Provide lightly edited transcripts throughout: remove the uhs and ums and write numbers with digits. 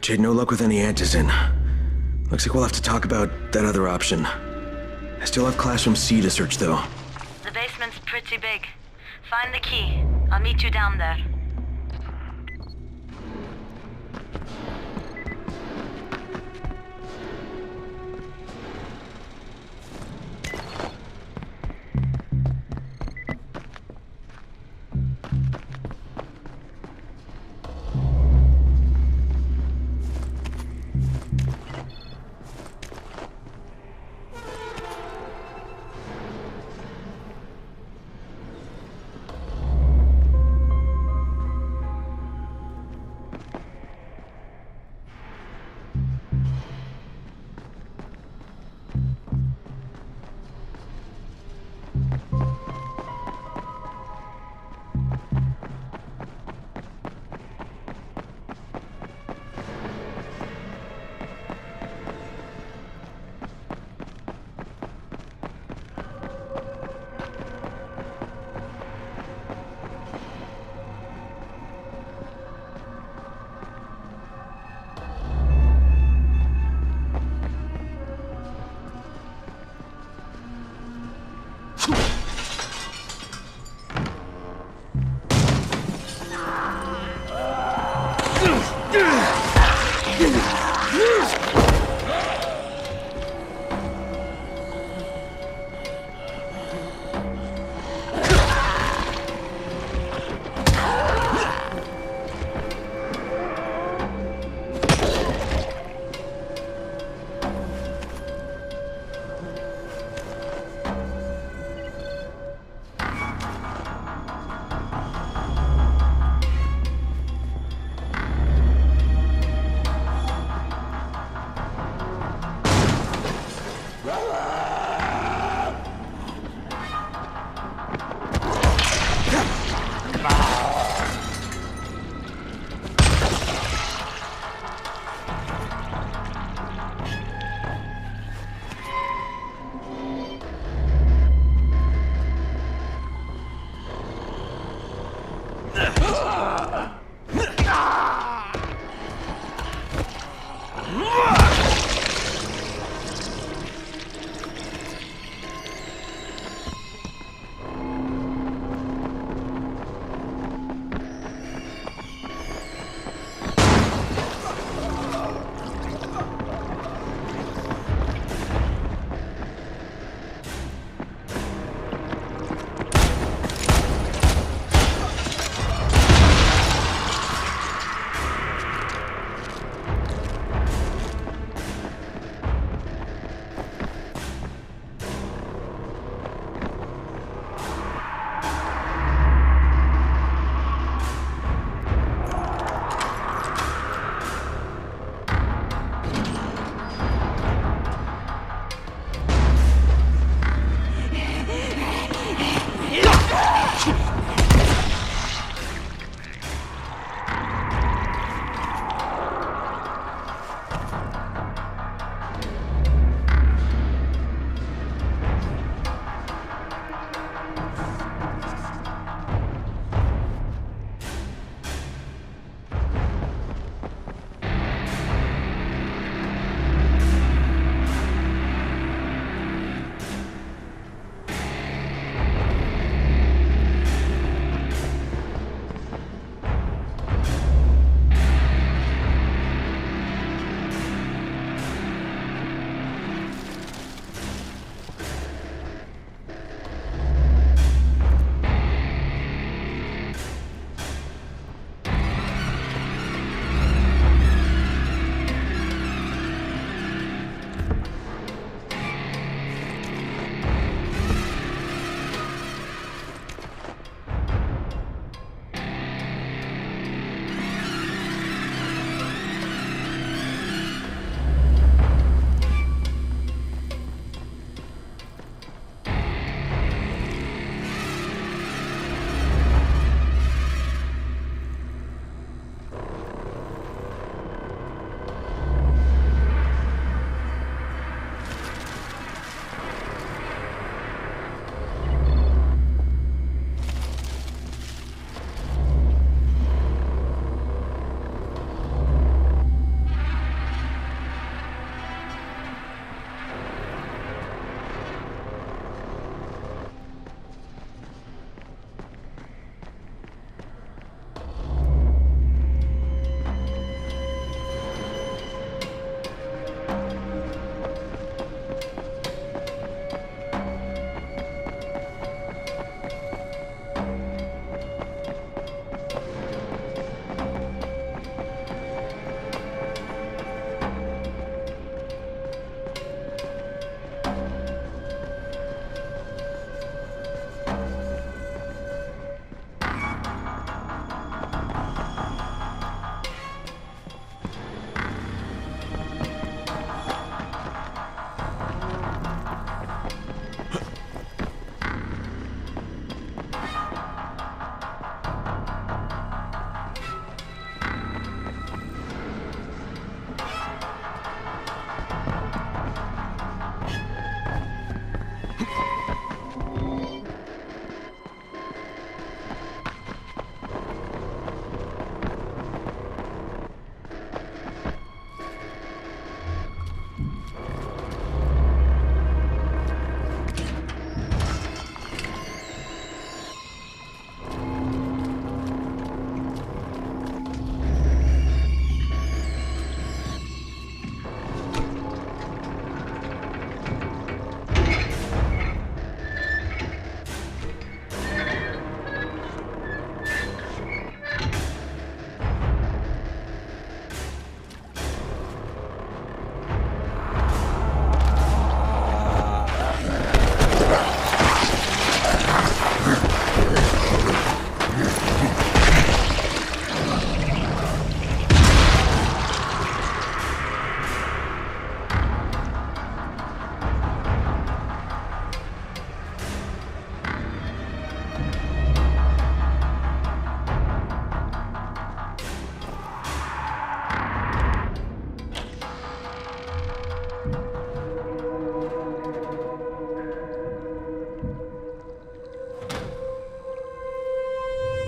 Jade, no luck with any antizen. Looks like we'll have to talk about that other option. I still have classroom C to search, though. The basement's pretty big. Find the key. I'll meet you down there.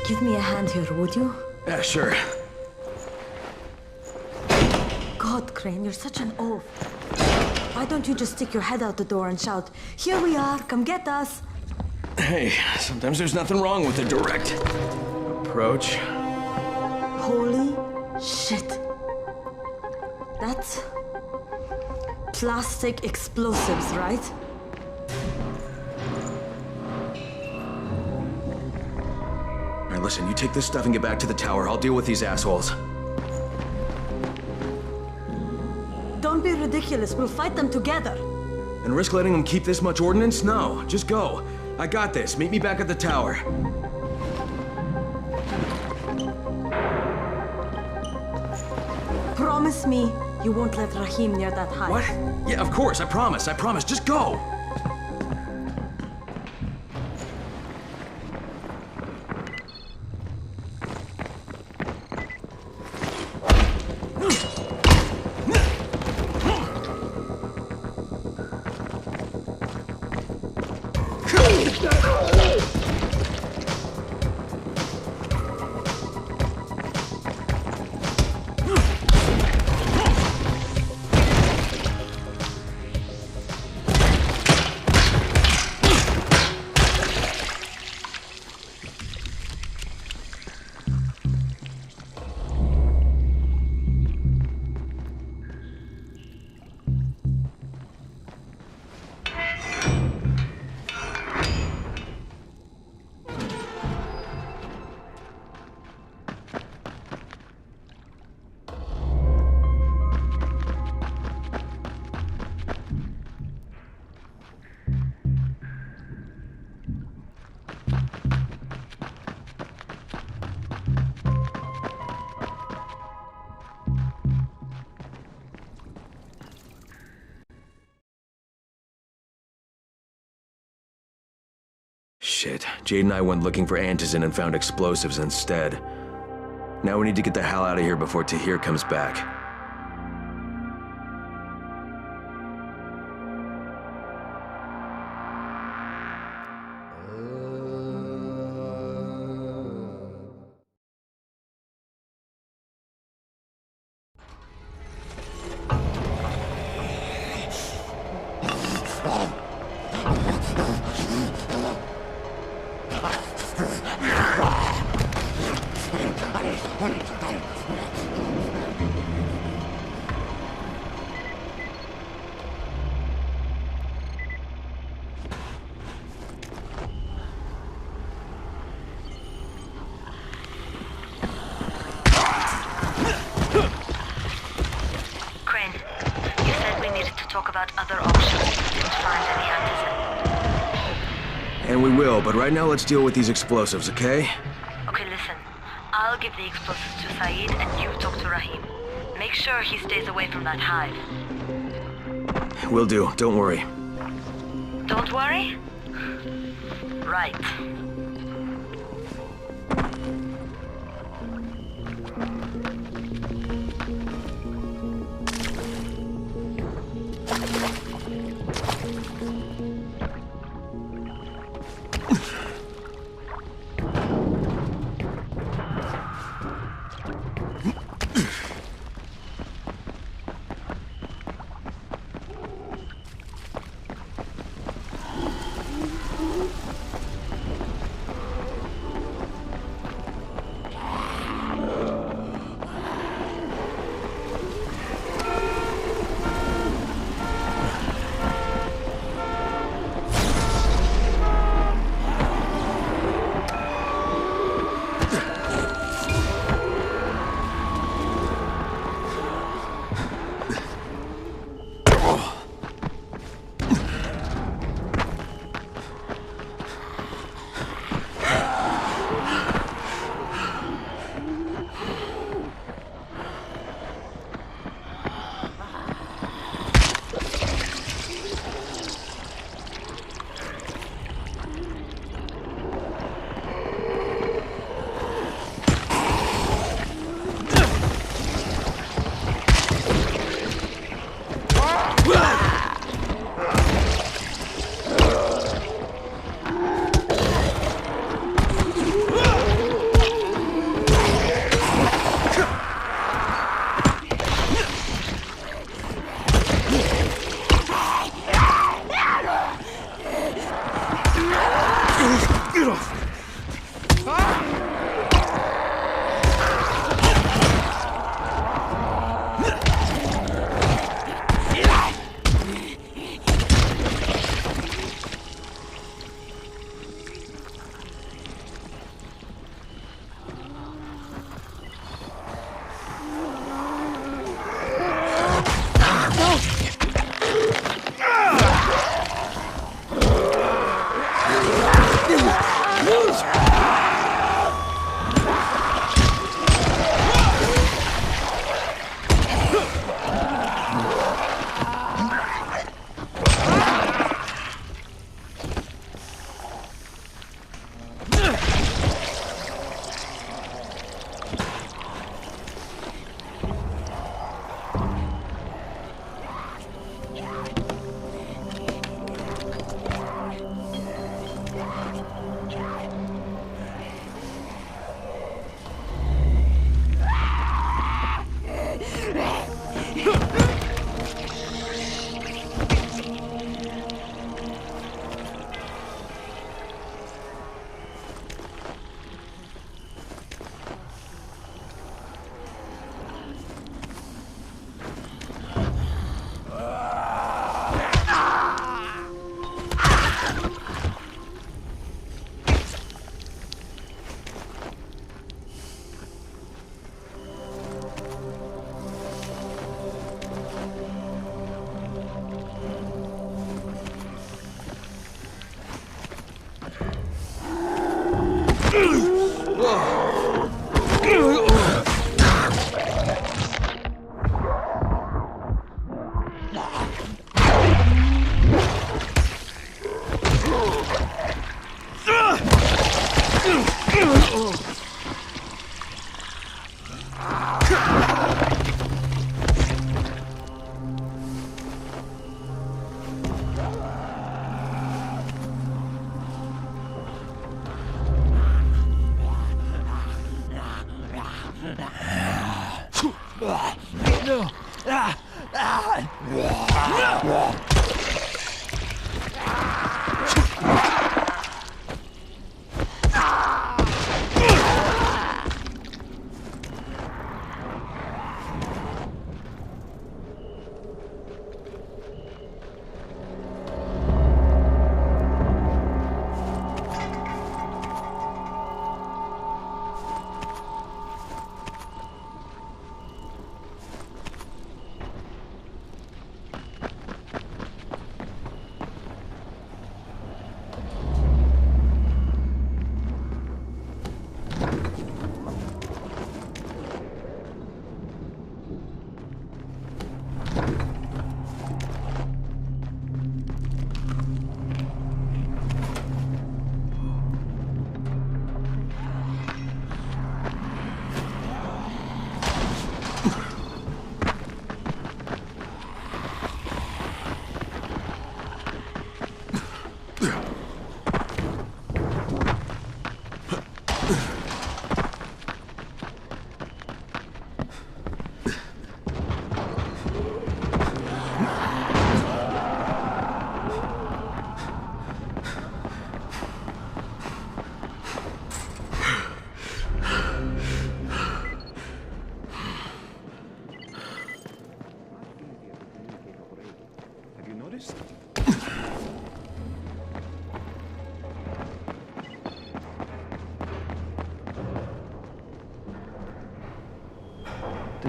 Give me a hand here, would you? Yeah, sure. God, Crane, you're such an oaf. Why don't you just stick your head out the door and shout, "Here we are, come get us"? Hey, sometimes there's nothing wrong with a direct approach. Holy shit. That's plastic explosives, right? All right, listen, you take this stuff and get back to the tower. I'll deal with these assholes. Don't be ridiculous, we'll fight them together. And risk letting them keep this much ordnance? No, just go. I got this. Meet me back at the tower. Promise me you won't let Rahim near that hive. What? Yeah, of course, I promise. Just go! Shit, Jade and I went looking for Antizen and found explosives instead. Now we need to get the hell out of here before Tahir comes back. Crane, you said we needed to talk about other options. Didn't find any antizen. And we will, but right now let's deal with these explosives, okay? Okay, listen. I'll give the explosives to Saeed and you talk to Rahim. Make sure he stays away from that hive. Will do, don't worry. Don't worry? Right.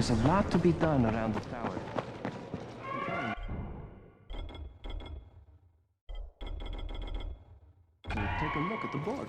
There's a lot to be done around the tower. Take a look at the board.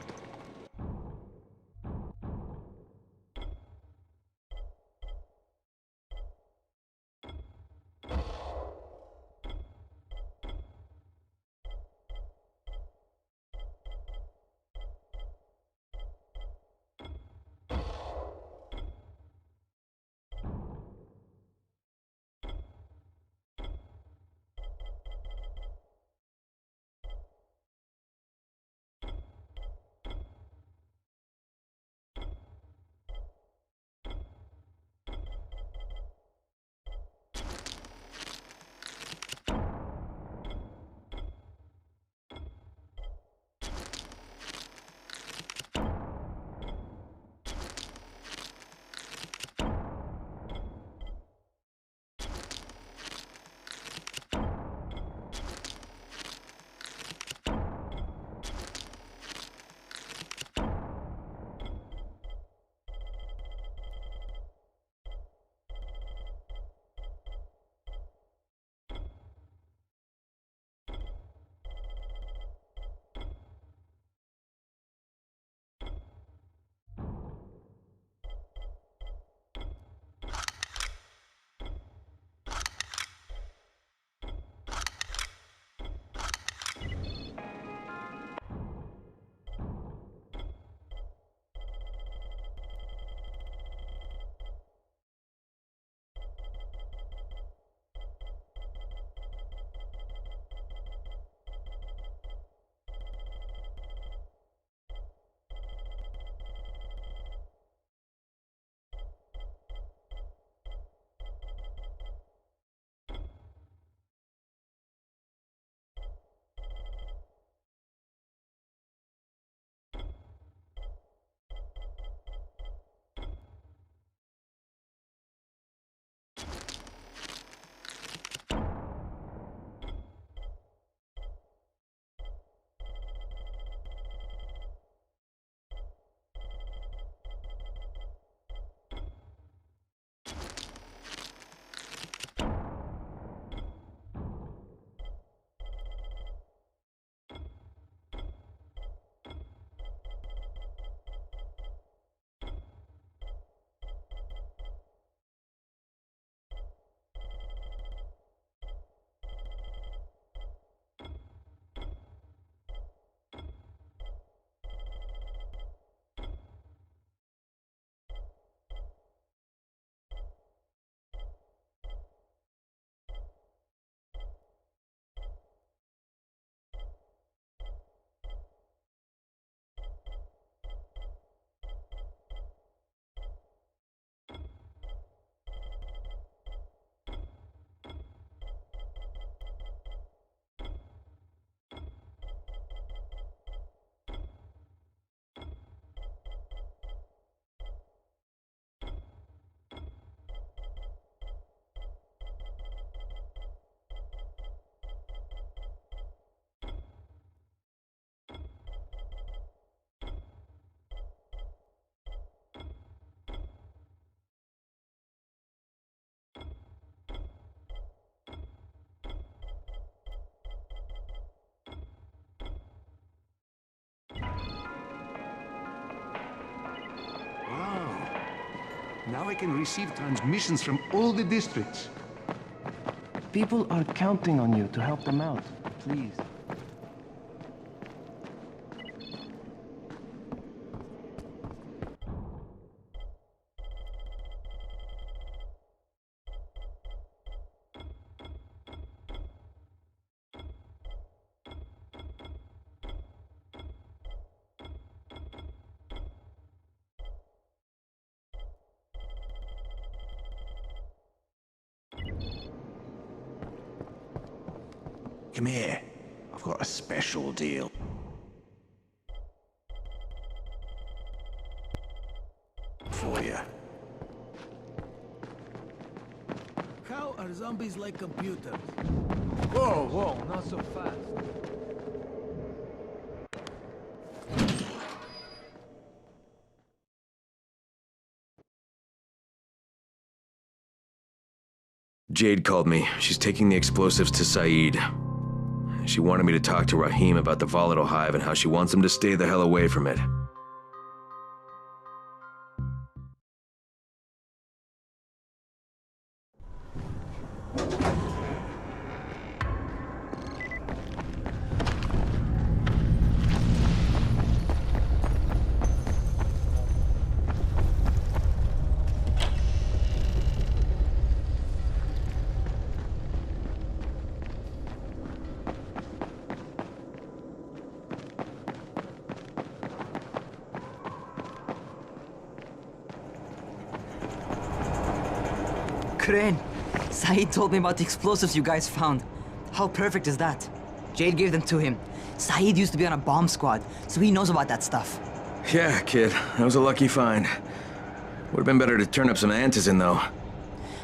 Now I can receive transmissions from all the districts. People are counting on you to help them out. Please. Come here. I've got a special deal. For you. How are zombies like computers? Whoa, whoa, not so fast. Jade called me. She's taking the explosives to Saeed. She wanted me to talk to Rahim about the volatile hive and how she wants him to stay the hell away from it. Crane, Saeed told me about the explosives you guys found. How perfect is that? Jade gave them to him. Saeed used to be on a bomb squad, so he knows about that stuff. Yeah, kid. That was a lucky find. Would've been better to turn up some antizen, though.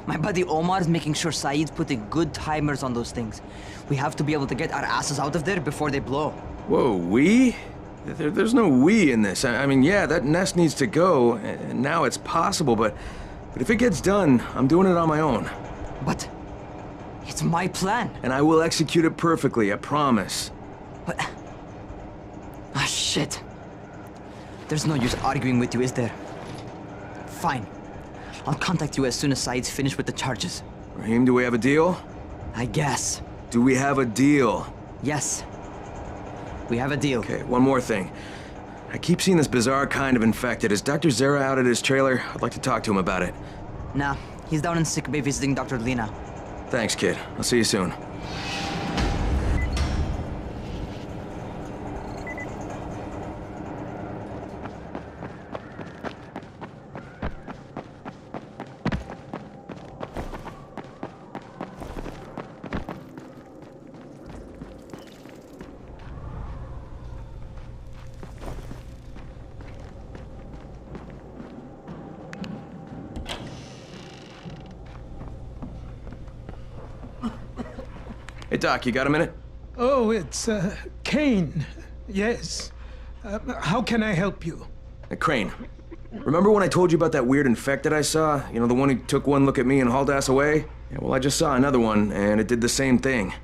My buddy Omar is making sure Saeed's putting good timers on those things. We have to be able to get our asses out of there before they blow. Whoa, we? There's no we in this. I mean, yeah, that nest needs to go, and now it's possible, but if it gets done, I'm doing it on my own. But it's my plan. And I will execute it perfectly, I promise. But... ah, shit. There's no use arguing with you, is there? Fine. I'll contact you as soon as Saeed's finished with the charges. Rahim, do we have a deal? I guess. Do we have a deal? Yes. We have a deal. Okay, one more thing. I keep seeing this bizarre kind of infected. Is Dr. Zera out at his trailer? I'd like to talk to him about it. Nah, he's down in sick bay visiting Dr. Lena. Thanks, kid. I'll see you soon. Hey, Doc, you got a minute? Oh, it's, Kane. Yes. How can I help you? Crane, remember when I told you about that weird infected I saw? You know, the one who took one look at me and hauled ass away? Yeah, well, I just saw another one, and it did the same thing.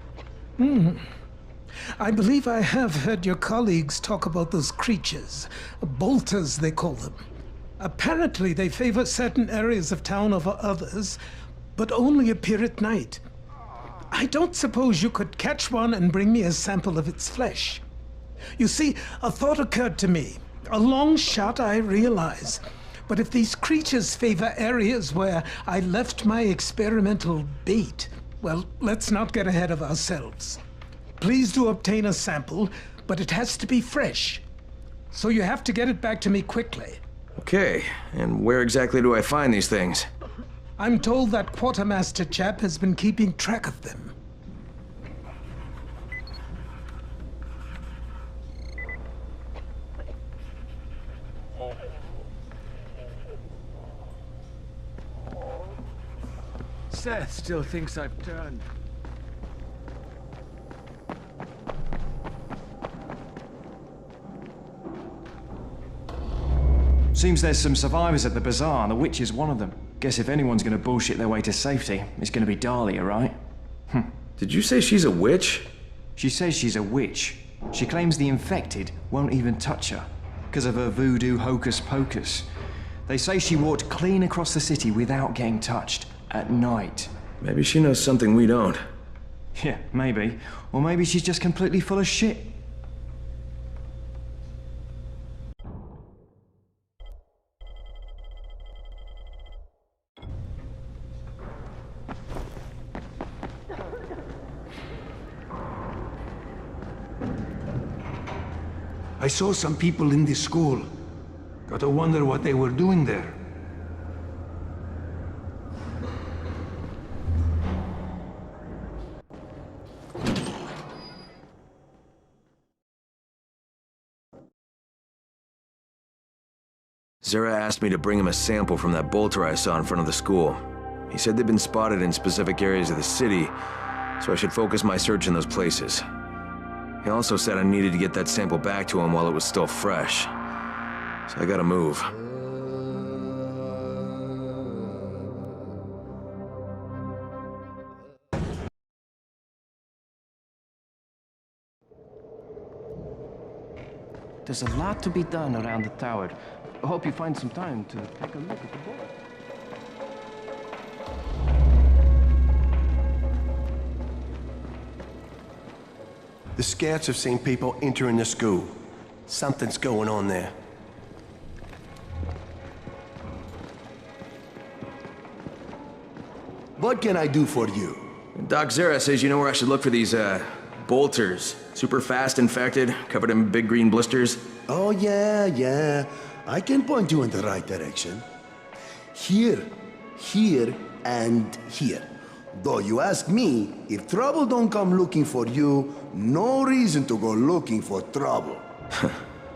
I believe I have heard your colleagues talk about those creatures. Bolters, they call them. Apparently, they favor certain areas of town over others, but only appear at night. I don't suppose you could catch one and bring me a sample of its flesh. You see, a thought occurred to me. A long shot, I realize. But if these creatures favor areas where I left my experimental bait, well, let's not get ahead of ourselves. Please do obtain a sample, but it has to be fresh. So you have to get it back to me quickly. Okay, and where exactly do I find these things? I'm told that quartermaster chap has been keeping track of them. Seth still thinks I've turned. Seems there's some survivors at the bazaar, and the witch is one of them. Guess if anyone's gonna bullshit their way to safety, it's gonna be Dahlia, right? Did you say she's a witch? She says she's a witch. She claims the infected won't even touch her, because of her voodoo hocus pocus. They say she walked clean across the city without getting touched. At night. Maybe she knows something we don't. Yeah, maybe. Or maybe she's just completely full of shit. I saw some people in this school. Gotta wonder what they were doing there. Zara asked me to bring him a sample from that bolter I saw in front of the school. He said they'd been spotted in specific areas of the city, so I should focus my search in those places. He also said I needed to get that sample back to him while it was still fresh. So I gotta move. There's a lot to be done around the tower. I hope you find some time to take a look at the board. The scouts have seen people entering the school. Something's going on there. What can I do for you? Doc Zara says you know where I should look for these, bolters. Super fast infected, covered in big green blisters. Oh, yeah. I can point you in the right direction. Here, and here. Though you ask me, if trouble don't come looking for you, no reason to go looking for trouble.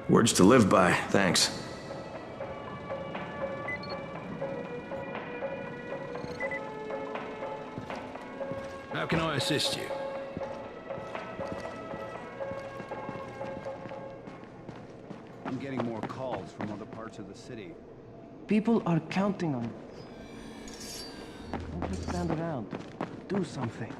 Words to live by, thanks. How can I assist you? I'm getting more calls from other parts of the city. People are counting on you. Don't just stand around. Do something.